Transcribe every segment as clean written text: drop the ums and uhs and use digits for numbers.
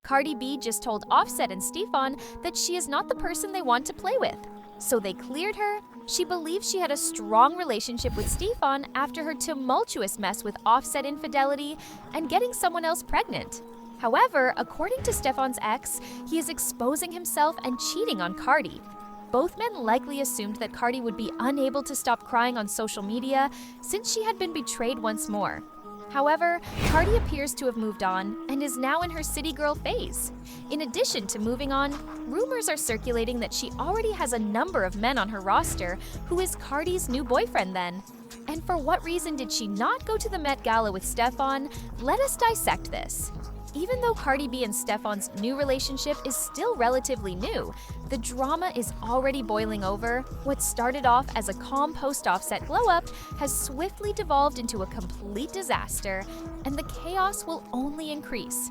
Cardi B just told Offset and Stefon that she is not the person they want to play with. So they cleared her. She believes she had a strong relationship with Stefon after her tumultuous mess with Offset infidelity and getting someone else pregnant. However, according to Stefon's ex, he is exposing himself and cheating on Cardi. Both men likely assumed that Cardi would be unable to stop crying on social media since she had been betrayed once more. However, Cardi appears to have moved on and is now in her city girl phase. In addition to moving on, rumors are circulating that she already has a number of men on her roster who is Cardi's new boyfriend then. And for what reason did she not go to the Met Gala with Stefon? Let us dissect this. Even though Cardi B and Stefon's new relationship is still relatively new, the drama is already boiling over. What started off as a calm post-Offset glow-up has swiftly devolved into a complete disaster, and the chaos will only increase.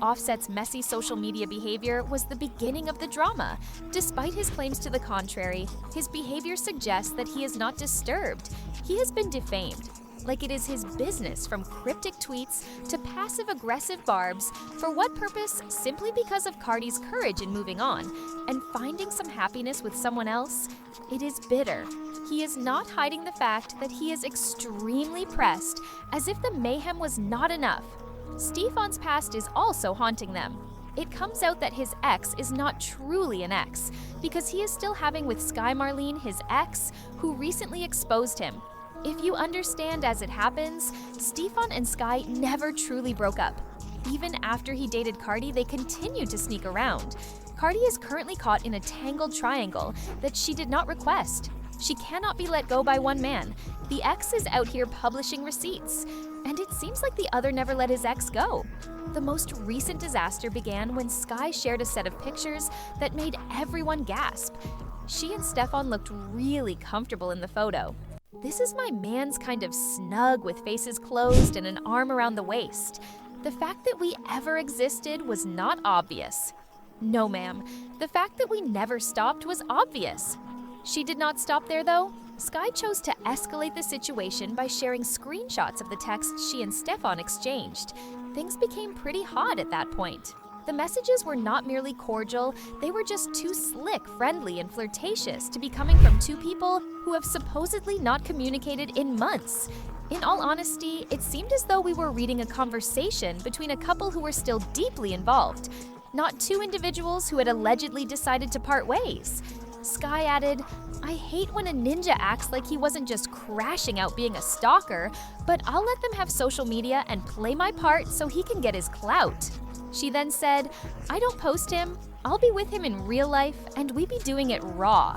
Offset's messy social media behavior was the beginning of the drama. Despite his claims to the contrary, his behavior suggests that he is not disturbed. He has been defamed. Like it is his business, from cryptic tweets to passive-aggressive barbs. For what purpose? Simply because of Cardi's courage in moving on and finding some happiness with someone else. It is bitter. He is not hiding the fact that he is extremely pressed, as if the mayhem was not enough. Stefon's past is also haunting them. It comes out that his ex is not truly an ex, because he is still having with Sky Marlene, his ex, who recently exposed him. If you understand as it happens, Stefon and Sky never truly broke up. Even after he dated Cardi, they continued to sneak around. Cardi is currently caught in a tangled triangle that she did not request. She cannot be let go by one man. The ex is out here publishing receipts, and it seems like the other never let his ex go. The most recent disaster began when Sky shared a set of pictures that made everyone gasp. She and Stefon looked really comfortable in the photo. "This is my man's kind of snug with faces closed and an arm around the waist. The fact that we ever existed was not obvious." No, ma'am. The fact that we never stopped was obvious. She did not stop there, though. Sky chose to escalate the situation by sharing screenshots of the texts she and Stefon exchanged. Things became pretty hot at that point. The messages were not merely cordial, they were just too slick, friendly, and flirtatious to be coming from two people who have supposedly not communicated in months. In all honesty, it seemed as though we were reading a conversation between a couple who were still deeply involved, not two individuals who had allegedly decided to part ways. Sky added, "I hate when a ninja acts like he wasn't just crashing out being a stalker, but I'll let them have social media and play my part so he can get his clout." She then said, "I don't post him. I'll be with him in real life, and we be doing it raw."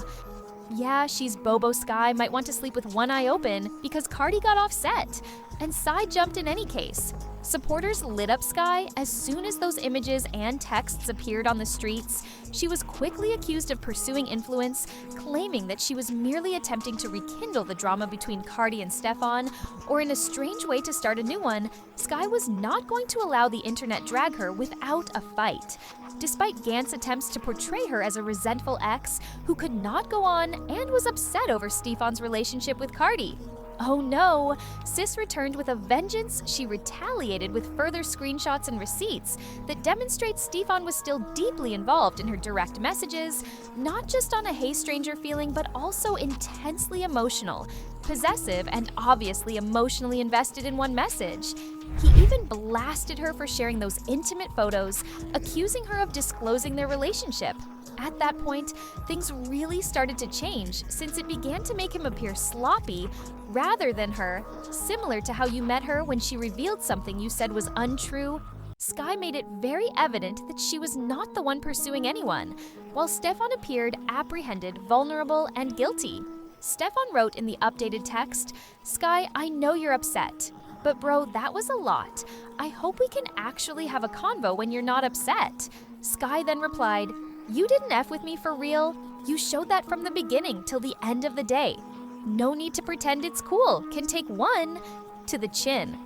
Yeah, she's Bobo Sky might want to sleep with one eye open because Cardi got offset, and Psy jumped in any case. Supporters lit up Sky as soon as those images and texts appeared on the streets. She was quickly accused of pursuing influence, claiming that she was merely attempting to rekindle the drama between Cardi and Stefon, or in a strange way to start a new one. Sky was not going to allow the internet drag her without a fight. Despite Gant's attempts to portray her as a resentful ex who could not go on and was upset over Stefon's relationship with Cardi. Oh no! Sis returned with a vengeance. She retaliated with further screenshots and receipts that demonstrate Stefon was still deeply involved in her direct messages, not just on a "hey stranger" feeling, but also intensely emotional, possessive, and obviously emotionally invested in one message. He even blasted her for sharing those intimate photos, accusing her of disclosing their relationship. At that point, things really started to change since it began to make him appear sloppy rather than her, similar to how you met her when she revealed something you said was untrue. Sky made it very evident that she was not the one pursuing anyone, while Stefon appeared apprehended, vulnerable, and guilty. Stefon wrote in the updated text, "Sky, I know you're upset, but bro, that was a lot. I hope we can actually have a convo when you're not upset." Sky then replied, "You didn't F with me for real. You showed that from the beginning till the end of the day. No need to pretend it's cool. Can take one to the chin.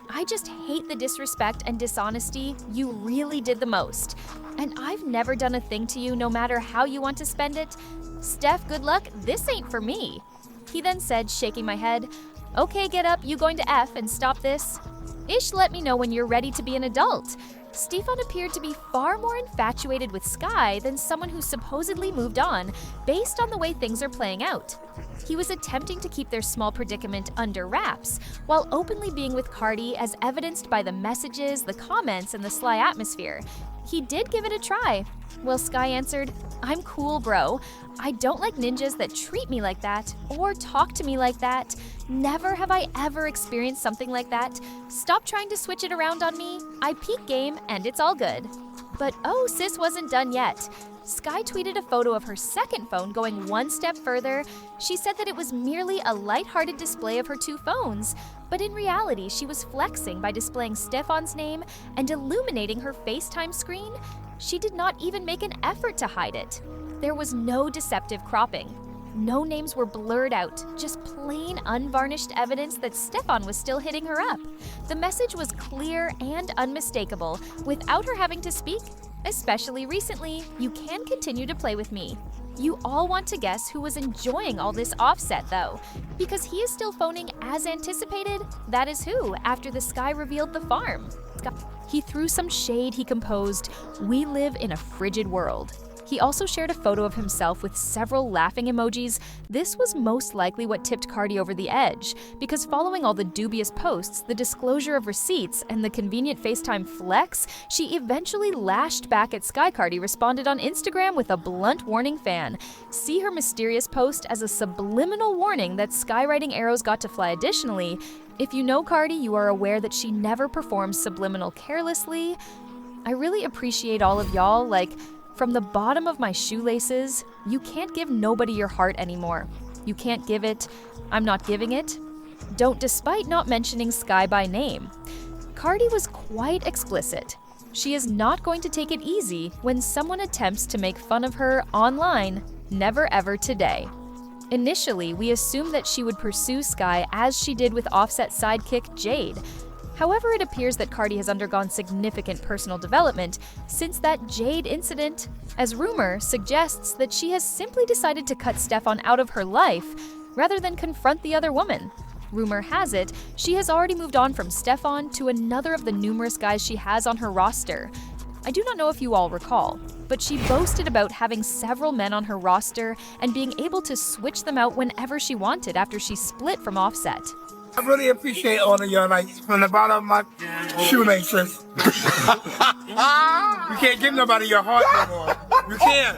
I just hate the disrespect and dishonesty. You really did the most. And I've never done a thing to you no matter how you want to spend it. Steph, good luck. This ain't for me." He then said, shaking my head, "Okay, get up. You going to F and stop this? Ish, let me know when you're ready to be an adult. Stefon appeared to be far more infatuated with Sky than someone who supposedly moved on based on the way things are playing out. He was attempting to keep their small predicament under wraps, while openly being with Cardi as evidenced by the messages, the comments, and the sly atmosphere. He did give it a try. Well, Sky answered, "I'm cool, bro. I don't like ninjas that treat me like that or talk to me like that. Never have I ever experienced something like that. Stop trying to switch it around on me. I peak game and it's all good." But oh, sis wasn't done yet. Sky tweeted a photo of her second phone going one step further. She said that it was merely a lighthearted display of her two phones, but in reality, she was flexing by displaying Stefon's name and illuminating her FaceTime screen. She did not even make an effort to hide it. There was no deceptive cropping. No names were blurred out, just plain unvarnished evidence that Stefon was still hitting her up. The message was clear and unmistakable without her having to speak. "Especially recently, you can continue to play with me." You all want to guess who was enjoying all this offset though, because he is still phoning as anticipated. That is who, after the Sky revealed the farm. He threw some shade. He composed, "We live in a frigid world." He also shared a photo of himself with several laughing emojis. This was most likely what tipped Cardi over the edge, because following all the dubious posts, the disclosure of receipts, and the convenient FaceTime flex, she eventually lashed back at Sky. Cardi responded on Instagram with a blunt warning fan. See her mysterious post as a subliminal warning that skywriting arrows got to fly. Additionally, if you know Cardi, you are aware that she never performs subliminal carelessly. I really appreciate all of y'all, from the bottom of my shoelaces, you can't give nobody your heart anymore. You can't give it. I'm not giving it. Don't, despite not mentioning Sky by name. Cardi was quite explicit. She is not going to take it easy when someone attempts to make fun of her online. Never ever today. Initially, we assumed that she would pursue Sky as she did with Offset sidekick Jade. However, it appears that Cardi has undergone significant personal development since that Jade incident, as rumor suggests that she has simply decided to cut Stefon out of her life rather than confront the other woman. Rumor has it, she has already moved on from Stefon to another of the numerous guys she has on her roster. I do not know if you all recall, but she boasted about having several men on her roster and being able to switch them out whenever she wanted after she split from Offset. I really appreciate all of y'all, from the bottom of my shoelaces. You can't give nobody your heart no more. You can't.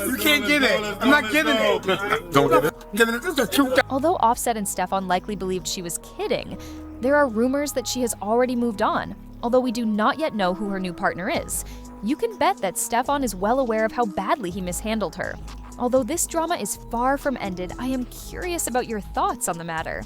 You can't give it. I'm not giving it. Don't give it. Giving it. This is the truth. Although Offset and Stefon likely believed she was kidding, there are rumors that she has already moved on, although we do not yet know who her new partner is. You can bet that Stefon is well aware of how badly he mishandled her. Although this drama is far from ended, I am curious about your thoughts on the matter.